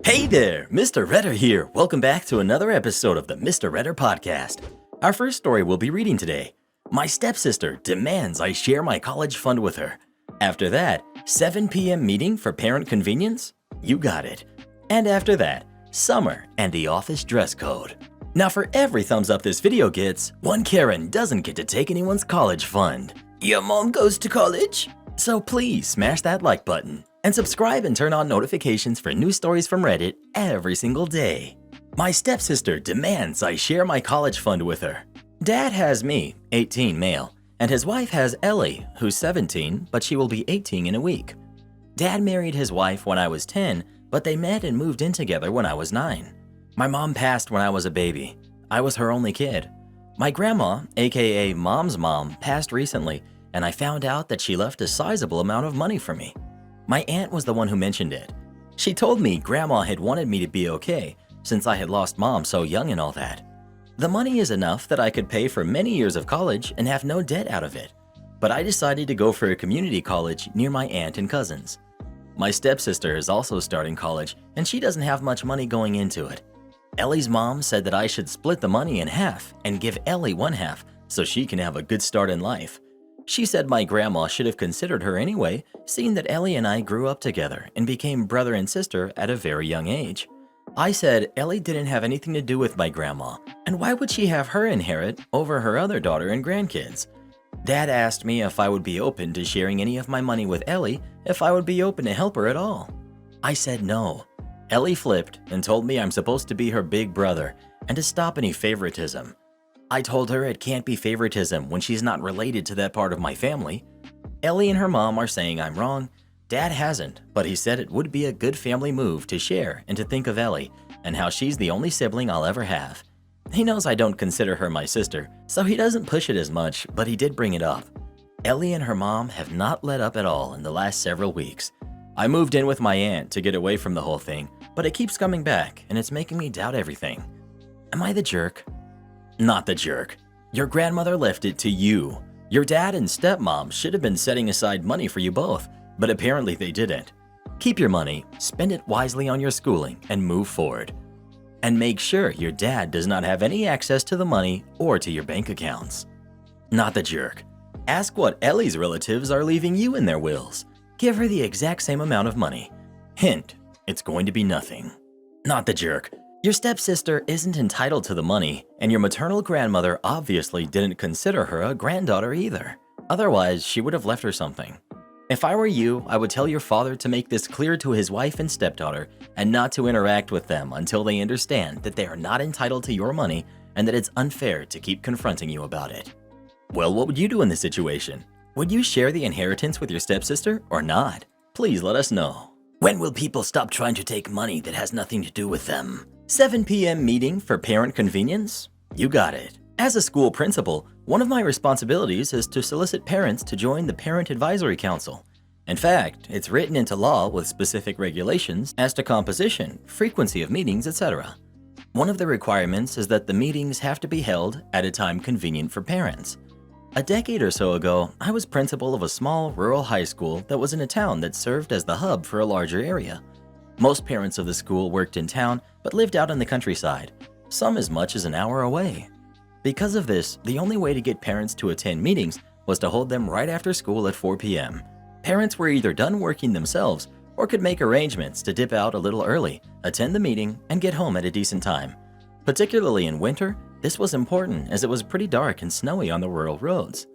Hey there, Mr. Redder here. Welcome back to another episode of the Mr. Redder podcast. Our first story we'll be reading today. My stepsister demands I share my college fund with her. After that, 7 p.m. meeting for parent convenience? You got it. And after that, summer and the office dress code. Now for every thumbs up this video gets, one Karen doesn't get to take anyone's college fund. Your mom goes to college? So please smash that like button. And subscribe and turn on notifications for new stories from Reddit every single day. My stepsister demands I share my college fund with her. Dad has me, 18 male, and his wife has Ellie, who's 17, but she will be 18 in a week. Dad married his wife when I was 10, but they met and moved in together when I was 9. My mom passed when I was a baby. I was her only kid. My grandma, aka Mom's mom, passed recently, and I found out that she left a sizable amount of money for me. My aunt was the one who mentioned it. She told me Grandma had wanted me to be okay since I had lost Mom so young and all that. The money is enough that I could pay for many years of college and have no debt out of it. But I decided to go for a community college near my aunt and cousins. My stepsister is also starting college and she doesn't have much money going into it. Ellie's mom said that I should split the money in half and give Ellie one half so she can have a good start in life. She said my grandma should have considered her anyway, seeing that Ellie and I grew up together and became brother and sister at a very young age. I said Ellie didn't have anything to do with my grandma, and why would she have her inherit over her other daughter and grandkids? Dad asked me if I would be open to sharing any of my money with Ellie, if I would be open to help her at all. I said no. Ellie flipped and told me I'm supposed to be her big brother and to stop any favoritism. I told her it can't be favoritism when she's not related to that part of my family. Ellie and her mom are saying I'm wrong. Dad hasn't, but he said it would be a good family move to share and to think of Ellie and how she's the only sibling I'll ever have. He knows I don't consider her my sister, so he doesn't push it as much, but he did bring it up. Ellie and her mom have not let up at all in the last several weeks. I moved in with my aunt to get away from the whole thing, but it keeps coming back and it's making me doubt everything. Am I the jerk? Not the jerk. Your grandmother left it to you. Your dad and stepmom should have been setting aside money for you both, but apparently they didn't. Keep your money, spend it wisely on your schooling, and move forward. And make sure your dad does not have any access to the money or to your bank accounts. Not the jerk. Ask what Ellie's relatives are leaving you in their wills. Give her the exact same amount of money. Hint, it's going to be nothing. Not the jerk. Your stepsister isn't entitled to the money, and your maternal grandmother obviously didn't consider her a granddaughter either. Otherwise, she would have left her something. If I were you, I would tell your father to make this clear to his wife and stepdaughter and not to interact with them until they understand that they are not entitled to your money and that it's unfair to keep confronting you about it. Well, what would you do in this situation? Would you share the inheritance with your stepsister or not? Please let us know. When will people stop trying to take money that has nothing to do with them? 7 p.m. meeting for parent convenience? You got it. As a school principal, one of my responsibilities is to solicit parents to join the Parent Advisory Council. In fact, it's written into law with specific regulations as to composition, frequency of meetings, etc. One of the requirements is that the meetings have to be held at a time convenient for parents. A decade or so ago, I was principal of a small rural high school that was in a town that served as the hub for a larger area. Most parents of the school worked in town but lived out in the countryside, some as much as an hour away. Because of this, the only way to get parents to attend meetings was to hold them right after school at 4 p.m. Parents were either done working themselves or could make arrangements to dip out a little early, attend the meeting, and get home at a decent time. Particularly in winter, this was important as it was pretty dark and snowy on the rural roads.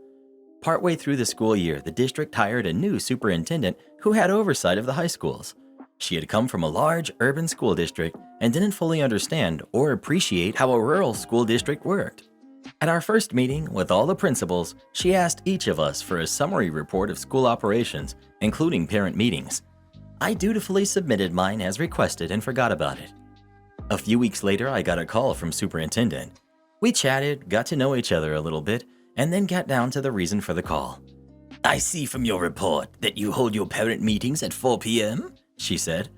Partway through the school year, the district hired a new superintendent who had oversight of the high schools. She had come from a large urban school district and didn't fully understand or appreciate how a rural school district worked. At our first meeting with all the principals, she asked each of us for a summary report of school operations, including parent meetings. I dutifully submitted mine as requested and forgot about it. A few weeks later, I got a call from superintendent. We chatted, got to know each other a little bit, and then got down to the reason for the call. I see from your report that you hold your parent meetings at 4 p.m., she said.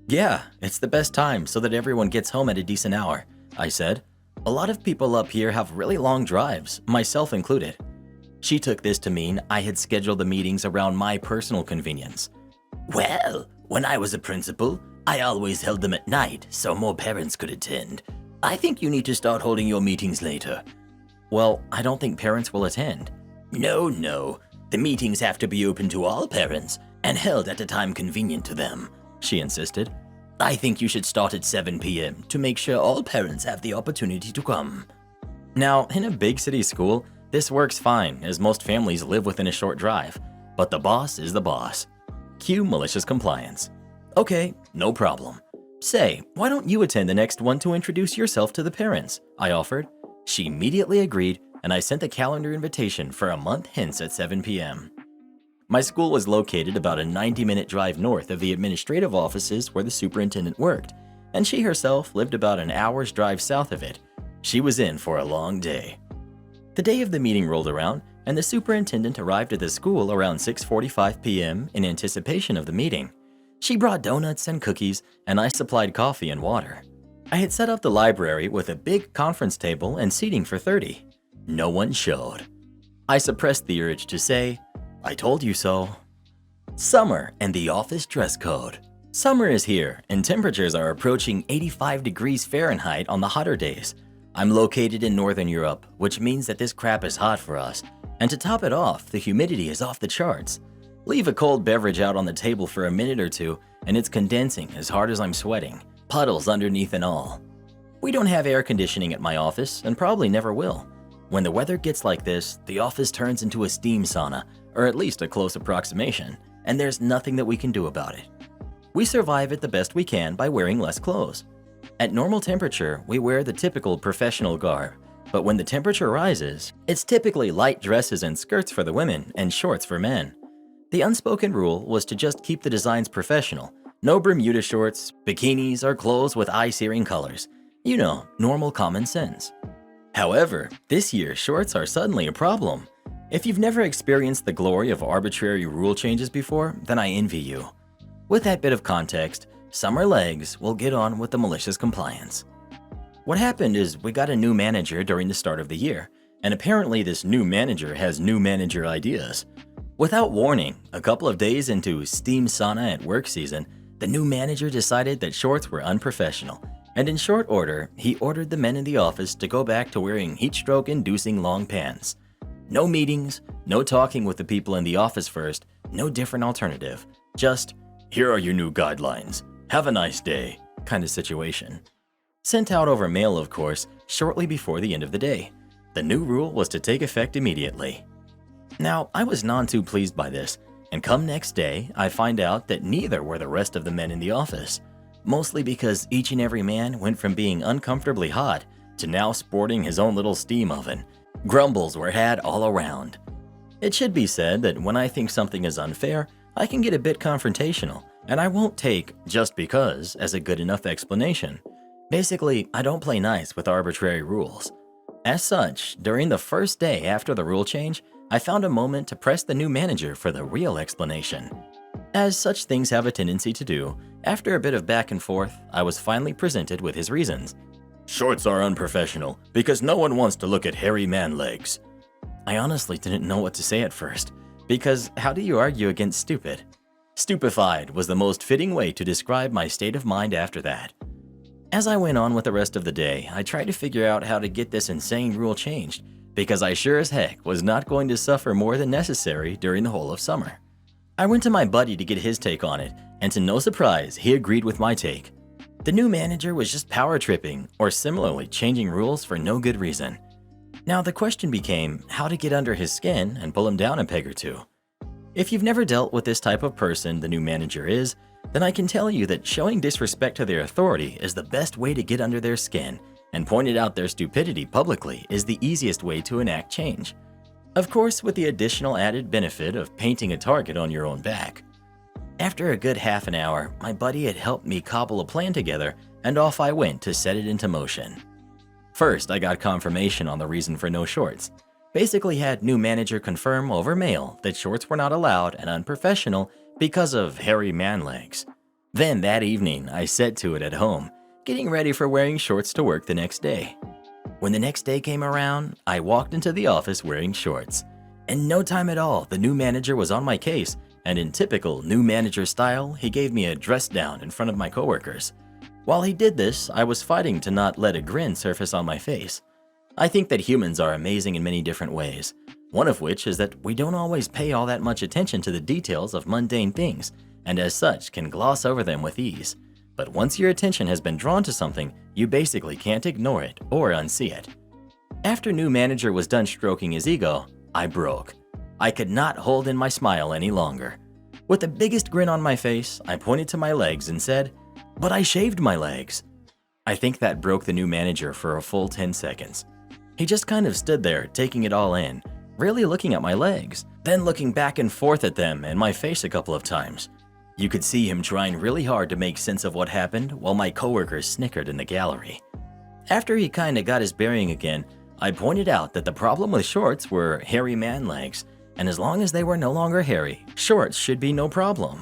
Yeah, it's the best time so that everyone gets home at a decent hour, I said. A lot of people up here have really long drives, myself included. She took this to mean I had scheduled the meetings around my personal convenience. Well, when I was a principal, I always held them at night so more parents could attend. I think you need to start holding your meetings later. Well, I don't think parents will attend. No. The meetings have to be open to all parents and held at a time convenient to them, she insisted. I think you should start at 7 p.m. to make sure all parents have the opportunity to come. Now, in a big city school, this works fine as most families live within a short drive, but the boss is the boss. Cue malicious compliance. Okay, no problem. Say, why don't you attend the next one to introduce yourself to the parents? I offered. She immediately agreed, and I sent a calendar invitation for a month hence at 7 p.m. My school was located about a 90-minute drive north of the administrative offices where the superintendent worked, and she herself lived about an hour's drive south of it. She was in for a long day. The day of the meeting rolled around, and the superintendent arrived at the school around 6:45 p.m. in anticipation of the meeting. She brought donuts and cookies, and I supplied coffee and water. I had set up the library with a big conference table and seating for 30. No one showed. I suppressed the urge to say, I told you so. Summer and the office dress code. Summer is here, and temperatures are approaching 85 degrees Fahrenheit on the hotter days. I'm located in Northern Europe, which means that this crap is hot for us. And to top it off, the humidity is off the charts. Leave a cold beverage out on the table for a minute or two, and it's condensing as hard as I'm sweating. Puddles underneath and all. We don't have air conditioning at my office, and probably never will. When the weather gets like this, the office turns into a steam sauna, or at least a close approximation, and there's nothing that we can do about it. We survive it the best we can by wearing less clothes. At normal temperature, we wear the typical professional garb, but when the temperature rises, it's typically light dresses and skirts for the women and shorts for men. The unspoken rule was to just keep the designs professional. No Bermuda shorts, bikinis, or clothes with eye-searing colors. You know, normal common sense. However, this year shorts are suddenly a problem. If you've never experienced the glory of arbitrary rule changes before, then I envy you. With that bit of context, summer legs will get on with the malicious compliance. What happened is we got a new manager during the start of the year, and apparently this new manager has new manager ideas. Without warning, a couple of days into steam sauna at work season, the new manager decided that shorts were unprofessional, and in short order, he ordered the men in the office to go back to wearing heat-stroke-inducing long pants. No meetings, no talking with the people in the office first, no different alternative. Just, here are your new guidelines. Have a nice day, kind of situation. Sent out over mail, of course, shortly before the end of the day. The new rule was to take effect immediately. Now, I was none too pleased by this, and come next day, I find out that neither were the rest of the men in the office. Mostly because each and every man went from being uncomfortably hot to now sporting his own little steam oven. Grumbles were had all around. It should be said that when I think something is unfair, I can get a bit confrontational, and I won't take "just because" as a good enough explanation. Basically, I don't play nice with arbitrary rules. As such, during the first day after the rule change, I found a moment to press the new manager for the real explanation. As such things have a tendency to do, after a bit of back and forth, I was finally presented with his reasons. Shorts are unprofessional because no one wants to look at hairy man legs. I honestly didn't know what to say at first, because how do you argue against stupid? Stupefied was the most fitting way to describe my state of mind after that. As I went on with the rest of the day, I tried to figure out how to get this insane rule changed, because I sure as heck was not going to suffer more than necessary during the whole of summer. I went to my buddy to get his take on it, and to no surprise, he agreed with my take. The new manager was just power tripping, or similarly changing rules for no good reason. Now the question became how to get under his skin and pull him down a peg or two. If you've never dealt with this type of person the new manager is, then I can tell you that showing disrespect to their authority is the best way to get under their skin, and pointing out their stupidity publicly is the easiest way to enact change. Of course, with the additional added benefit of painting a target on your own back. After a good half an hour, my buddy had helped me cobble a plan together, and off I went to set it into motion. First, I got confirmation on the reason for no shorts. Basically had new manager confirm over mail that shorts were not allowed and unprofessional because of hairy man legs. Then that evening, I set to it at home, getting ready for wearing shorts to work the next day. When the next day came around, I walked into the office wearing shorts. In no time at all, the new manager was on my case and in typical new manager style, he gave me a dress down in front of my coworkers. While he did this, I was fighting to not let a grin surface on my face. I think that humans are amazing in many different ways, one of which is that we don't always pay all that much attention to the details of mundane things, and as such can gloss over them with ease. But once your attention has been drawn to something, you basically can't ignore it or unsee it. After new manager was done stroking his ego, I broke. I could not hold in my smile any longer. With the biggest grin on my face, I pointed to my legs and said, "But I shaved my legs." I think that broke the new manager for a full 10 seconds. He just kind of stood there, taking it all in, really looking at my legs, then looking back and forth at them and my face a couple of times. You could see him trying really hard to make sense of what happened while my coworkers snickered in the gallery. After he kinda got his bearing again, I pointed out that the problem with shorts were hairy man legs, and as long as they were no longer hairy, shorts should be no problem.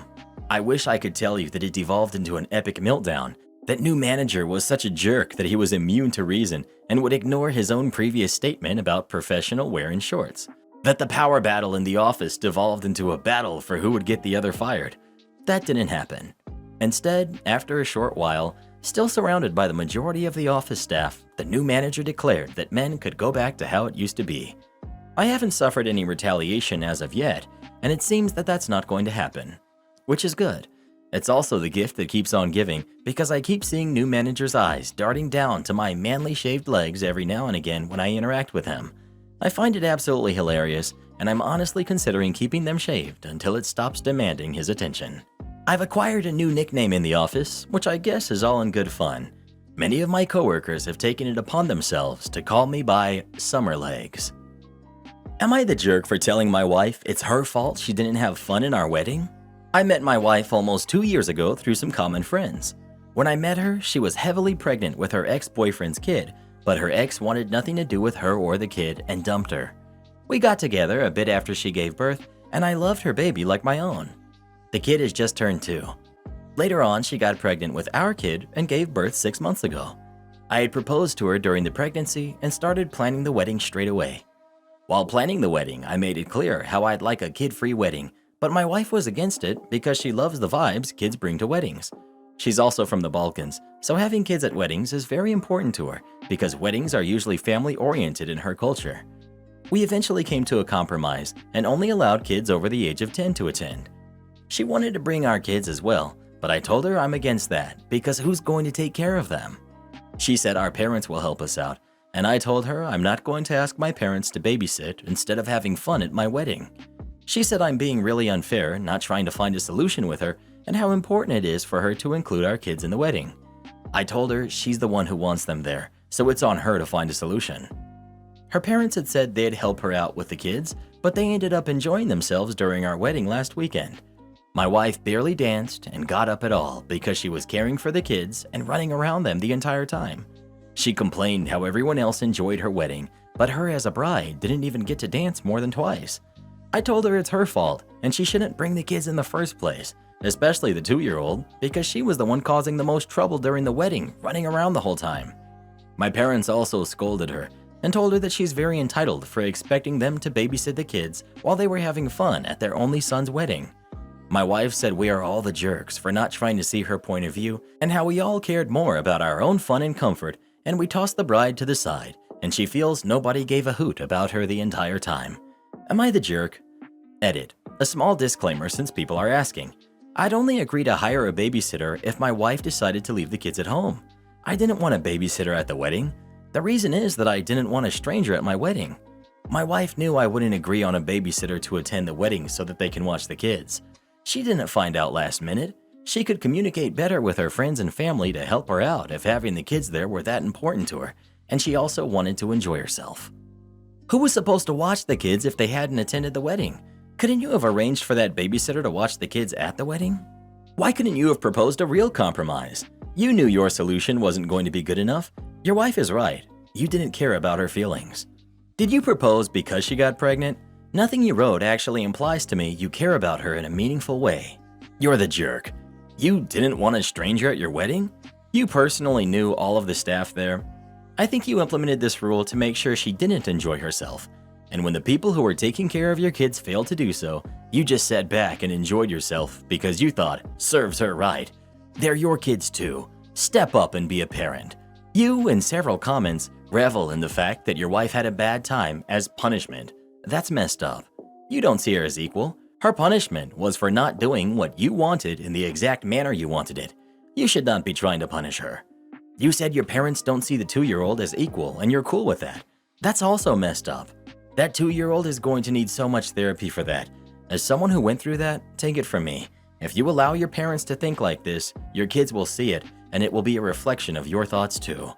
I wish I could tell you that it devolved into an epic meltdown, that new manager was such a jerk that he was immune to reason and would ignore his own previous statement about professional wearing shorts, that the power battle in the office devolved into a battle for who would get the other fired. That didn't happen. Instead, after a short while, still surrounded by the majority of the office staff, the new manager declared that men could go back to how it used to be. I haven't suffered any retaliation as of yet, and it seems that that's not going to happen, which is good. It's also the gift that keeps on giving because I keep seeing new manager's eyes darting down to my manly shaved legs every now and again when I interact with him. I find it absolutely hilarious, and I'm honestly considering keeping them shaved until it stops demanding his attention. I've acquired a new nickname in the office, which I guess is all in good fun. Many of my coworkers have taken it upon themselves to call me by Summer Legs. Am I the jerk for telling my wife it's her fault she didn't have fun in our wedding? I met my wife almost 2 years ago through some common friends. When I met her, she was heavily pregnant with her ex-boyfriend's kid, but her ex wanted nothing to do with her or the kid and dumped her. We got together a bit after she gave birth, and I loved her baby like my own. The kid has just turned 2. Later on, she got pregnant with our kid and gave birth 6 months ago. I had proposed to her during the pregnancy and started planning the wedding straight away. While planning the wedding, I made it clear how I'd like a kid-free wedding, but my wife was against it because she loves the vibes kids bring to weddings. She's also from the Balkans, so having kids at weddings is very important to her because weddings are usually family-oriented in her culture. We eventually came to a compromise and only allowed kids over the age of 10 to attend. She wanted to bring our kids as well, but I told her I'm against that because who's going to take care of them? She said our parents will help us out, and I told her I'm not going to ask my parents to babysit instead of having fun at my wedding. She said I'm being really unfair, not trying to find a solution with her, and how important it is for her to include our kids in the wedding. I told her she's the one who wants them there, so it's on her to find a solution. Her parents had said they'd help her out with the kids, but they ended up enjoying themselves during our wedding last weekend. My wife barely danced and got up at all because she was caring for the kids and running around them the entire time. She complained how everyone else enjoyed her wedding, but her as a bride didn't even get to dance more than twice. I told her it's her fault and she shouldn't bring the kids in the first place, especially the 2-year-old, because she was the one causing the most trouble during the wedding, running around the whole time. My parents also scolded her and told her that she's very entitled for expecting them to babysit the kids while they were having fun at their only son's wedding. My wife said we are all the jerks for not trying to see her point of view and how we all cared more about our own fun and comfort, and we tossed the bride to the side, and she feels nobody gave a hoot about her the entire time. Am I the jerk? Edit. A small disclaimer since people are asking. I'd only agree to hire a babysitter if my wife decided to leave the kids at home. I didn't want a babysitter at the wedding. The reason is that I didn't want a stranger at my wedding. My wife knew I wouldn't agree on a babysitter to attend the wedding so that they can watch the kids. She didn't find out last minute. She could communicate better with her friends and family to help her out if having the kids there were that important to her, and she also wanted to enjoy herself. Who was supposed to watch the kids if they hadn't attended the wedding? Couldn't you have arranged for that babysitter to watch the kids at the wedding? Why couldn't you have proposed a real compromise? You knew your solution wasn't going to be good enough. Your wife is right. You didn't care about her feelings. Did you propose because she got pregnant? Nothing you wrote actually implies to me you care about her in a meaningful way. You're the jerk. You didn't want a stranger at your wedding? You personally knew all of the staff there. I think you implemented this rule to make sure she didn't enjoy herself. And when the people who were taking care of your kids failed to do so, You just sat back and enjoyed yourself because you thought, serves her right. They're your kids too. Step up and be a parent. You, in several comments, revel in the fact that your wife had a bad time as punishment. That's messed up. You don't see her as equal. Her punishment was for not doing what you wanted in the exact manner you wanted it. You should not be trying to punish her. You said your parents don't see the 2-year-old as equal and you're cool with that. That's also messed up. That 2-year-old is going to need so much therapy for that. As someone who went through that, take it from me. If you allow your parents to think like this, your kids will see it and it will be a reflection of your thoughts too.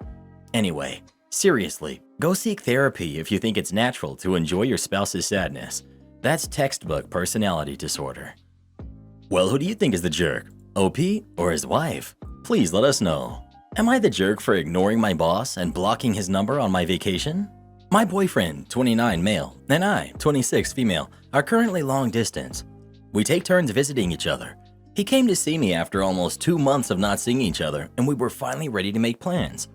Anyway, seriously, go seek therapy if you think it's natural to enjoy your spouse's sadness. That's textbook personality disorder. Well, who do you think is the jerk? OP or his wife? Please let us know. Am I the jerk for ignoring my boss and blocking his number on my vacation? My boyfriend, 29 male, and I, 26 female, are currently long distance. We take turns visiting each other. He came to see me after almost 2 months of not seeing each other, and we were finally ready to make plans.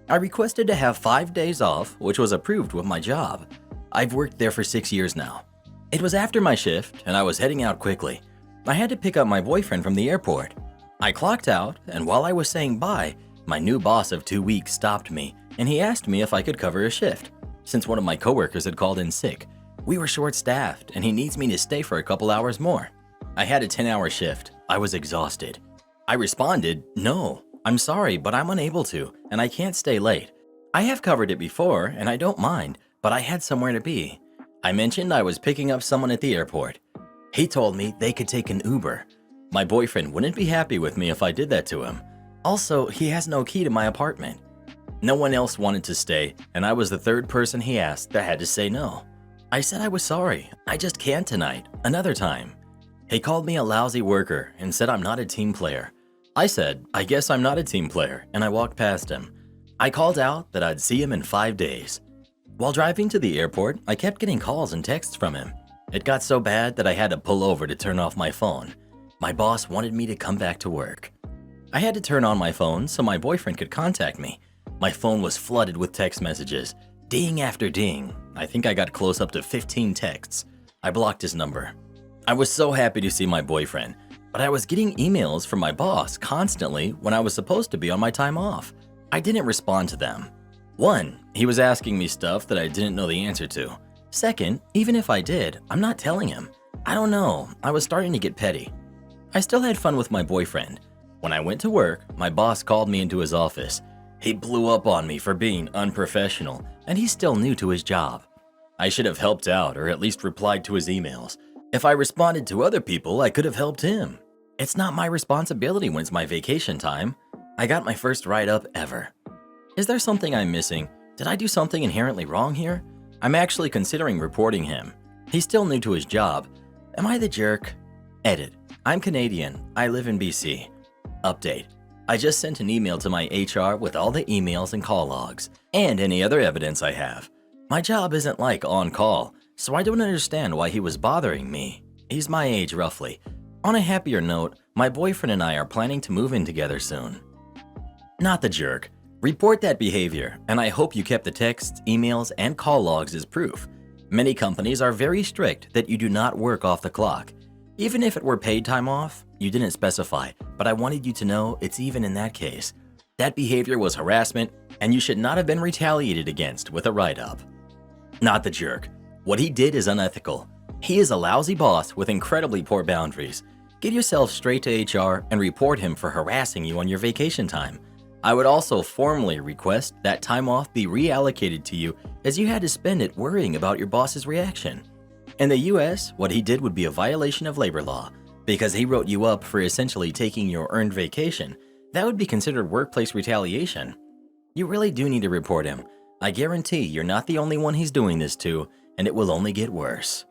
I requested to have 5 days off, which was approved with my job. I've worked there for 6 years now. It was after my shift, and I was heading out quickly. I had to pick up my boyfriend from the airport. I clocked out, and while I was saying bye, my new boss of 2 weeks stopped me, and he asked me if I could cover a shift. Since one of my coworkers had called in sick, we were short-staffed, and he needs me to stay for a couple hours more. I had a 10-hour shift. I was exhausted. I responded, "No, I'm sorry, but I'm unable to, and I can't stay late. I have covered it before, and I don't mind, but I had somewhere to be." I mentioned I was picking up someone at the airport. He told me they could take an Uber. My boyfriend wouldn't be happy with me if I did that to him. Also, he has no key to my apartment. No one else wanted to stay, and I was the third person he asked that had to say no. I said I was sorry. I just can't tonight. Another time. He called me a lousy worker and said I'm not a team player. I said, I guess I'm not a team player, and I walked past him. I called out that I'd see him in 5 days. While driving to the airport, I kept getting calls and texts from him. It got so bad that I had to pull over to turn off my phone. My boss wanted me to come back to work. I had to turn on my phone so my boyfriend could contact me. My phone was flooded with text messages, ding after ding. I think I got close up to 15 texts. I blocked his number. I was so happy to see my boyfriend, but I was getting emails from my boss constantly when I was supposed to be on my time off. I didn't respond to them. 1, he was asking me stuff that I didn't know the answer to. 2nd, even if I did, I'm not telling him. I don't know, I was starting to get petty. I still had fun with my boyfriend. When I went to work, my boss called me into his office. He blew up on me for being unprofessional, and he's still new to his job. I should have helped out or at least replied to his emails. If I responded to other people, I could have helped him. It's not my responsibility when it's my vacation time. I got my first write-up ever. Is there something I'm missing? Did I do something inherently wrong here? I'm actually considering reporting him. He's still new to his job. Am I the jerk? Edit. I'm Canadian. I live in BC. Update. I just sent an email to my HR with all the emails and call logs, and any other evidence I have. My job isn't like on-call, so I don't understand why he was bothering me. He's my age, roughly. On a happier note, my boyfriend and I are planning to move in together soon. Not the jerk. Report that behavior, and I hope you kept the texts, emails, and call logs as proof. Many companies are very strict that you do not work off the clock. Even if it were paid time off, you didn't specify, but I wanted you to know it's even in that case. That behavior was harassment, and you should not have been retaliated against with a write-up. Not the jerk. What he did is unethical. He is a lousy boss with incredibly poor boundaries. Get yourself straight to HR and report him for harassing you on your vacation time. I would also formally request that time off be reallocated to you as you had to spend it worrying about your boss's reaction. In the US, what he did would be a violation of labor law. Because he wrote you up for essentially taking your earned vacation, that would be considered workplace retaliation. You really do need to report him. I guarantee you're not the only one he's doing this to, and it will only get worse.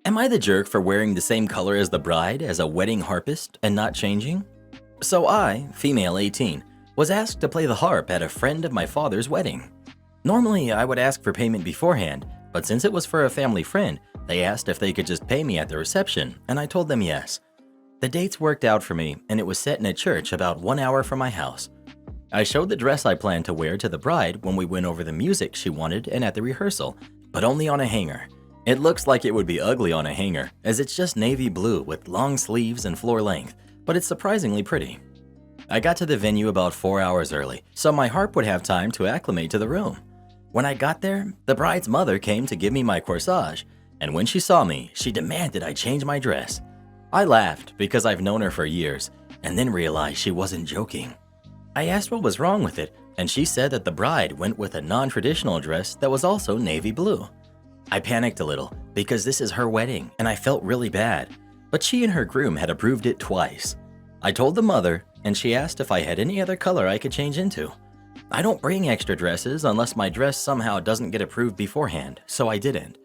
Am I the jerk for wearing the same color as the bride as a wedding harpist and not changing? So I, female 18, was asked to play the harp at a friend of my father's wedding. Normally, I would ask for payment beforehand, but since it was for a family friend, they asked if they could just pay me at the reception, and I told them yes. The dates worked out for me, and it was set in a church about 1 hour from my house. I showed the dress I planned to wear to the bride when we went over the music she wanted and at the rehearsal, but only on a hanger. It looks like it would be ugly on a hanger, as it's just navy blue with long sleeves and floor length, but it's surprisingly pretty. I got to the venue about 4 hours early, so my harp would have time to acclimate to the room. When I got there, the bride's mother came to give me my corsage, and when she saw me, she demanded I change my dress. I laughed because I've known her for years, and then realized she wasn't joking. I asked what was wrong with it, and she said that the bride went with a non-traditional dress that was also navy blue. I panicked a little because this is her wedding and I felt really bad, but she and her groom had approved it twice. I told the mother and she asked if I had any other color I could change into. I don't bring extra dresses unless my dress somehow doesn't get approved beforehand, so I didn't.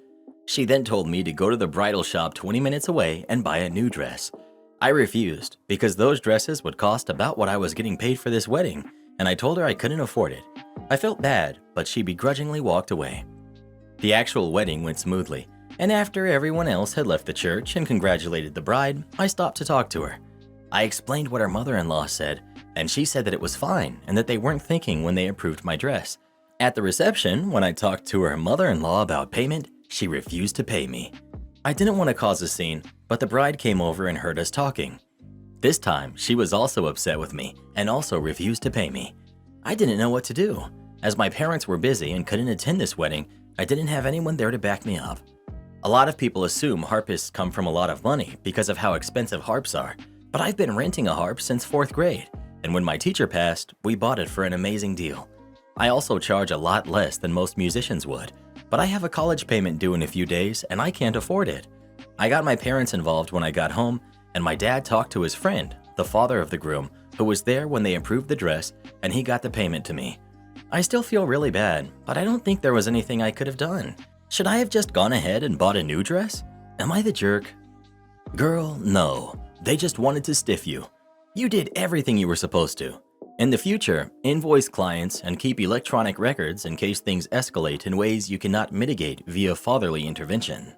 She then told me to go to the bridal shop 20 minutes away and buy a new dress. I refused because those dresses would cost about what I was getting paid for this wedding, and I told her I couldn't afford it. I felt bad, but she begrudgingly walked away. The actual wedding went smoothly, and after everyone else had left the church and congratulated the bride, I stopped to talk to her. I explained what her mother-in-law said, and she said that it was fine and that they weren't thinking when they approved my dress. At the reception, when I talked to her mother-in-law about payment, she refused to pay me. I didn't want to cause a scene, but the bride came over and heard us talking. This time, she was also upset with me and also refused to pay me. I didn't know what to do. As my parents were busy and couldn't attend this wedding, I didn't have anyone there to back me up. A lot of people assume harpists come from a lot of money because of how expensive harps are, but I've been renting a harp since 4th grade, and when my teacher passed, we bought it for an amazing deal. I also charge a lot less than most musicians would, but I have a college payment due in a few days and I can't afford it. I got my parents involved when I got home, and my dad talked to his friend, the father of the groom, who was there when they approved the dress, and he got the payment to me. I still feel really bad, but I don't think there was anything I could have done. Should I have just gone ahead and bought a new dress? Am I the jerk? Girl, no. They just wanted to stiff you. You did everything you were supposed to. In the future, invoice clients and keep electronic records in case things escalate in ways you cannot mitigate via fatherly intervention.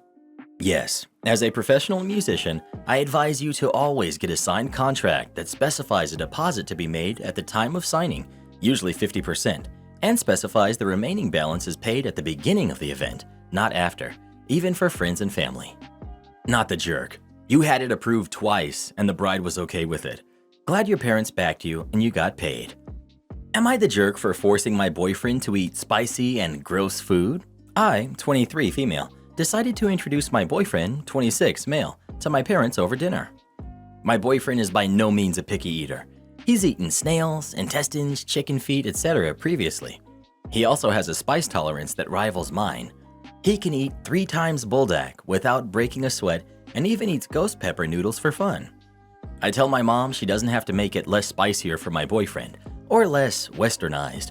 Yes, as a professional musician, I advise you to always get a signed contract that specifies a deposit to be made at the time of signing, usually 50%, and specifies the remaining balance is paid at the beginning of the event, not after, even for friends and family. Not the jerk. You had it approved twice and the bride was okay with it. Glad your parents backed you and you got paid. Am I the jerk for forcing my boyfriend to eat spicy and gross food? I, 23 female, decided to introduce my boyfriend, 26 male, to my parents over dinner. My boyfriend is by no means a picky eater. He's eaten snails, intestines, chicken feet, etc. previously. He also has a spice tolerance that rivals mine. He can eat 3 times buldak without breaking a sweat and even eats ghost pepper noodles for fun. I tell my mom she doesn't have to make it less spicier for my boyfriend, or less westernized,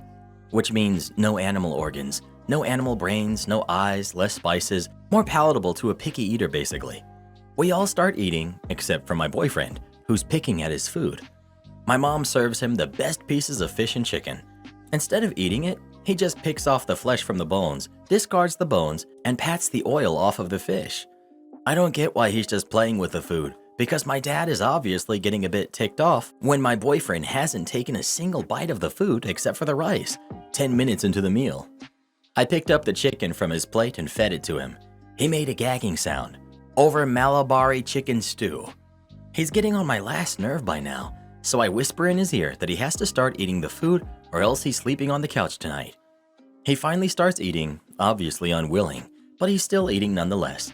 which means no animal organs, no animal brains, no eyes, less spices, more palatable to a picky eater basically. We all start eating, except for my boyfriend, who's picking at his food. My mom serves him the best pieces of fish and chicken. Instead of eating it, he just picks off the flesh from the bones, discards the bones, and pats the oil off of the fish. I don't get why he's just playing with the food, because my dad is obviously getting a bit ticked off when my boyfriend hasn't taken a single bite of the food except for the rice, 10 minutes into the meal. I picked up the chicken from his plate and fed it to him. He made a gagging sound. Over Malabari chicken stew. He's getting on my last nerve by now, so I whisper in his ear that he has to start eating the food or else he's sleeping on the couch tonight. He finally starts eating, obviously unwilling, but he's still eating nonetheless.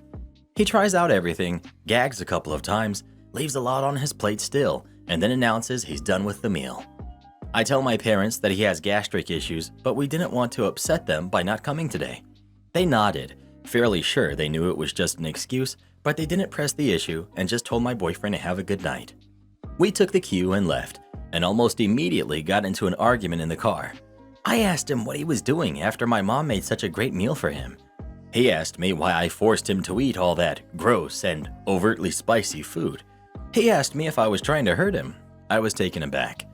He tries out everything, gags a couple of times, leaves a lot on his plate still, and then announces he's done with the meal. I tell my parents that he has gastric issues, but we didn't want to upset them by not coming today. They nodded, fairly sure they knew it was just an excuse, but they didn't press the issue and just told my boyfriend to have a good night. We took the cue and left, and almost immediately got into an argument in the car. I asked him what he was doing after my mom made such a great meal for him. He asked me why I forced him to eat all that gross and overtly spicy food. He asked me if I was trying to hurt him. I was taken aback.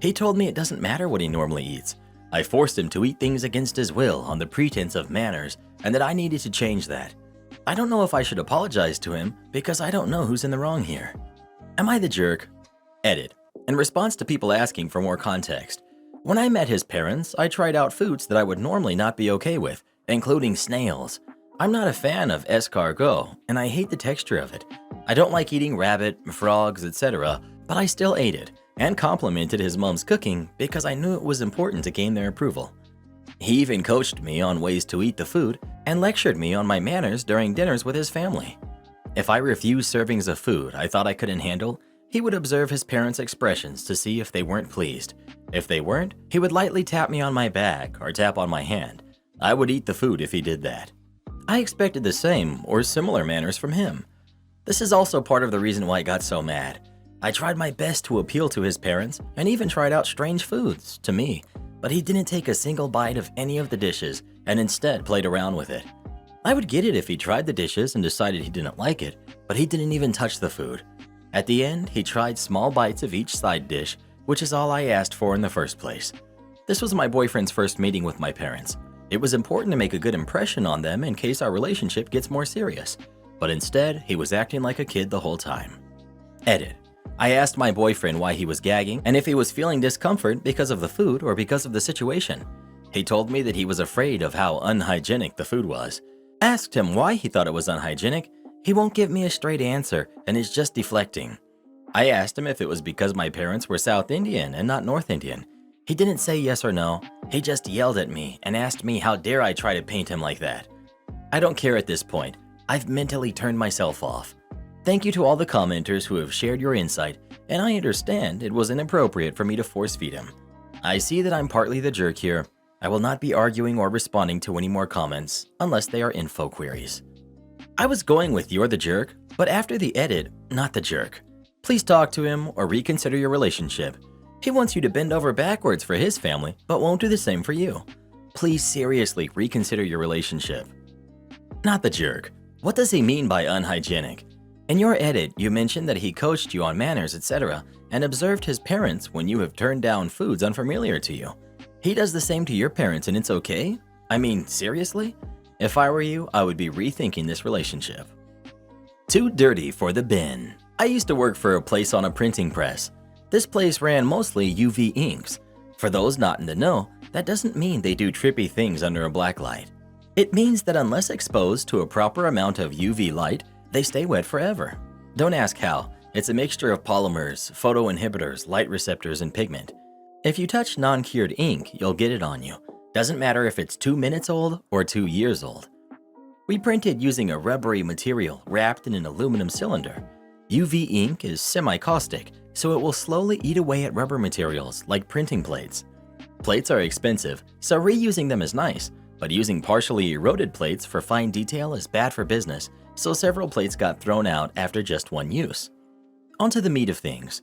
He told me it doesn't matter what he normally eats. I forced him to eat things against his will on the pretense of manners, and that I needed to change that. I don't know if I should apologize to him because I don't know who's in the wrong here. Am I the jerk? Edit. In response to people asking for more context, when I met his parents, I tried out foods that I would normally not be okay with, including snails. I'm not a fan of escargot, and I hate the texture of it. I don't like eating rabbit, frogs, etc., but I still ate it and complimented his mom's cooking because I knew it was important to gain their approval. He even coached me on ways to eat the food and lectured me on my manners during dinners with his family. If I refused servings of food I thought I couldn't handle, he would observe his parents' expressions to see if they weren't pleased. If they weren't, he would lightly tap me on my back or tap on my hand. I would eat the food if he did that. I expected the same or similar manners from him. This is also part of the reason why I got so mad. I tried my best to appeal to his parents and even tried out strange foods to me, but he didn't take a single bite of any of the dishes and instead played around with it. I would get it if he tried the dishes and decided he didn't like it, but he didn't even touch the food. At the end, he tried small bites of each side dish, which is all I asked for in the first place. This was my boyfriend's first meeting with my parents. It was important to make a good impression on them in case our relationship gets more serious, but instead, he was acting like a kid the whole time. Edit. I asked my boyfriend why he was gagging and if he was feeling discomfort because of the food or because of the situation. He told me that he was afraid of how unhygienic the food was. Asked him why he thought it was unhygienic. He won't give me a straight answer and is just deflecting. I asked him if it was because my parents were South Indian and not North Indian. He didn't say yes or no. He just yelled at me and asked me how dare I try to paint him like that. I don't care at this point. I've mentally turned myself off. Thank you to all the commenters who have shared your insight, and I understand it was inappropriate for me to force feed him. I see that I'm partly the jerk here. I will not be arguing or responding to any more comments unless they are info queries. I was going with you're the jerk, but after the edit, not the jerk. Please talk to him or reconsider your relationship. He wants you to bend over backwards for his family, but won't do the same for you. Please seriously reconsider your relationship. Not the jerk. What does he mean by unhygienic? In your edit, you mentioned that he coached you on manners, etc., and observed his parents when you have turned down foods unfamiliar to you. He does the same to your parents and it's okay? I mean, seriously? If I were you, I would be rethinking this relationship. Too dirty for the bin. I used to work for a place on a printing press. This place ran mostly UV inks. For those not in the know, that doesn't mean they do trippy things under a black light. It means that unless exposed to a proper amount of UV light, they stay wet forever. Don't ask how. It's a mixture of polymers, photoinhibitors, light receptors, and pigment. If you touch non-cured ink, you'll get it on you. Doesn't matter if it's 2 minutes old or 2 years old. We printed using a rubbery material wrapped in an aluminum cylinder. UV ink is semi-caustic, so it will slowly eat away at rubber materials like printing plates. Plates are expensive, so reusing them is nice, but using partially eroded plates for fine detail is bad for business, so several plates got thrown out after just one use. Onto the meat of things.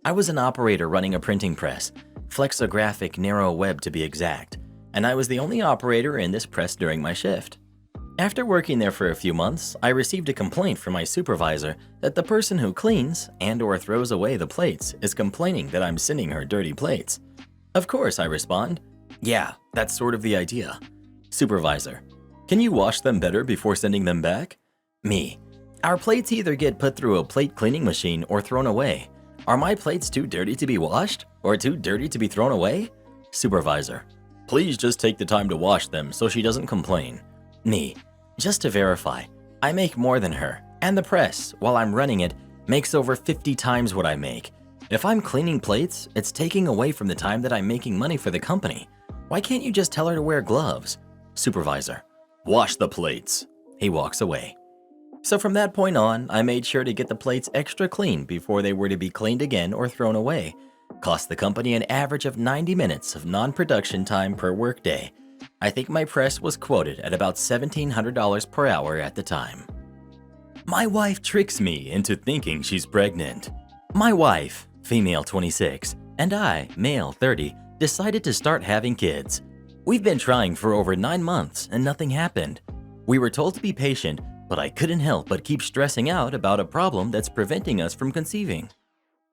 I was an operator running a printing press, flexographic narrow web to be exact, and I was the only operator in this press during my shift. After working there for a few months, I received a complaint from my supervisor that the person who cleans and/or throws away the plates is complaining that I'm sending her dirty plates. Of course, I respond. Yeah, that's sort of the idea. Supervisor, can you wash them better before sending them back? Me, our plates either get put through a plate cleaning machine or thrown away. Are my plates too dirty to be washed or too dirty to be thrown away? Supervisor, please just take the time to wash them so she doesn't complain. Me, just to verify, I make more than her, and the press, while I'm running it, makes over 50 times what I make. If I'm cleaning plates, it's taking away from the time that I'm making money for the company. Why can't you just tell her to wear gloves? Supervisor, wash the plates. He walks away. So from that point on, I made sure to get the plates extra clean before they were to be cleaned again or thrown away. Cost the company an average of 90 minutes of non-production time per workday. I think my press was quoted at about $1,700 per hour at the time. My wife tricks me into thinking she's pregnant. My wife, female 26, and I, male 30, decided to start having kids. We've been trying for over 9 months and nothing happened. We were told to be patient, but I couldn't help but keep stressing out about a problem that's preventing us from conceiving.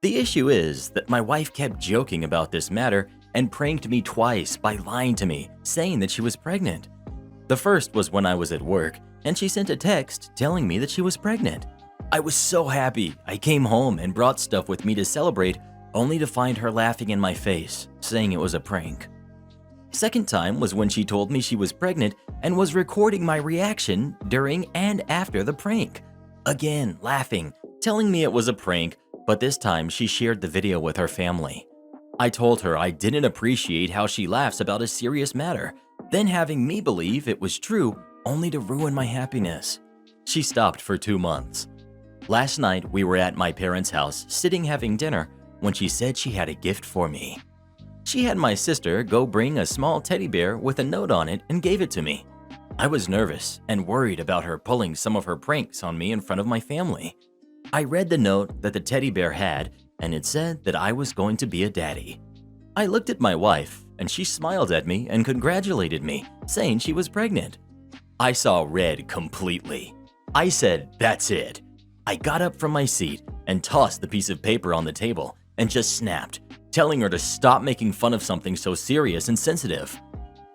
The issue is that my wife kept joking about this matter and pranked me twice by lying to me, saying that she was pregnant. The first was when I was at work, and she sent a text telling me that she was pregnant. I was so happy. I came home and brought stuff with me to celebrate, only to find her laughing in my face, saying it was a prank. Second time was when she told me she was pregnant and was recording my reaction during and after the prank. Again, laughing, telling me it was a prank, but this time she shared the video with her family. I told her I didn't appreciate how she laughs about a serious matter, then having me believe it was true only to ruin my happiness. She stopped for 2 months. Last night we were at my parents' house sitting having dinner when she said she had a gift for me. She had my sister go bring a small teddy bear with a note on it and gave it to me. I was nervous and worried about her pulling some of her pranks on me in front of my family. I read the note that the teddy bear had, and it said that I was going to be a daddy. I looked at my wife, and she smiled at me and congratulated me, saying she was pregnant. I saw red completely. I said, "That's it." I got up from my seat and tossed the piece of paper on the table and just snapped, telling her to stop making fun of something so serious and sensitive.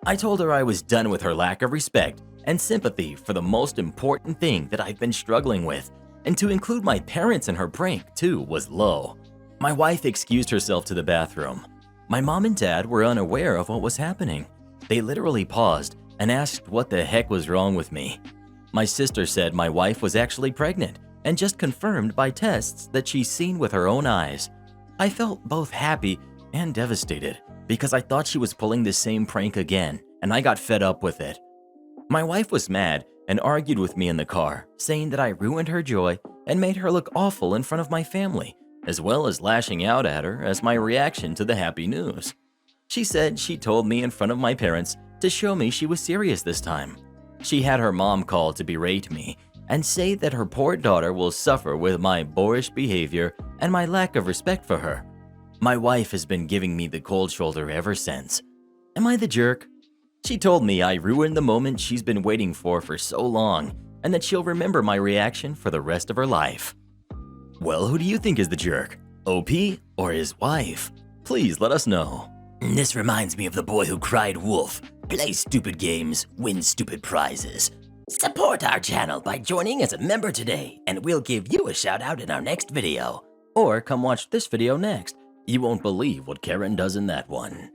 I told her I was done with her lack of respect and sympathy for the most important thing that I've been struggling with, and to include my parents in her prank too was low. My wife excused herself to the bathroom. My mom and dad were unaware of what was happening. They literally paused and asked what the heck was wrong with me. My sister said my wife was actually pregnant and just confirmed by tests that she's seen with her own eyes. I felt both happy and devastated because I thought she was pulling the same prank again, and I got fed up with it. My wife was mad and argued with me in the car, saying that I ruined her joy and made her look awful in front of my family, as well as lashing out at her as my reaction to the happy news. She said she told me in front of my parents to show me she was serious this time. She had her mom call to berate me and say that her poor daughter will suffer with my boorish behavior and my lack of respect for her. My wife has been giving me the cold shoulder ever since. Am I the jerk? She told me I ruined the moment she's been waiting for so long, and that she'll remember my reaction for the rest of her life. Well, who do you think is the jerk? OP or his wife? Please let us know. This reminds me of the boy who cried wolf. Play stupid games, win stupid prizes. Support our channel by joining as a member today, and we'll give you a shout out in our next video. Or come watch this video next. You won't believe what Karen does in that one.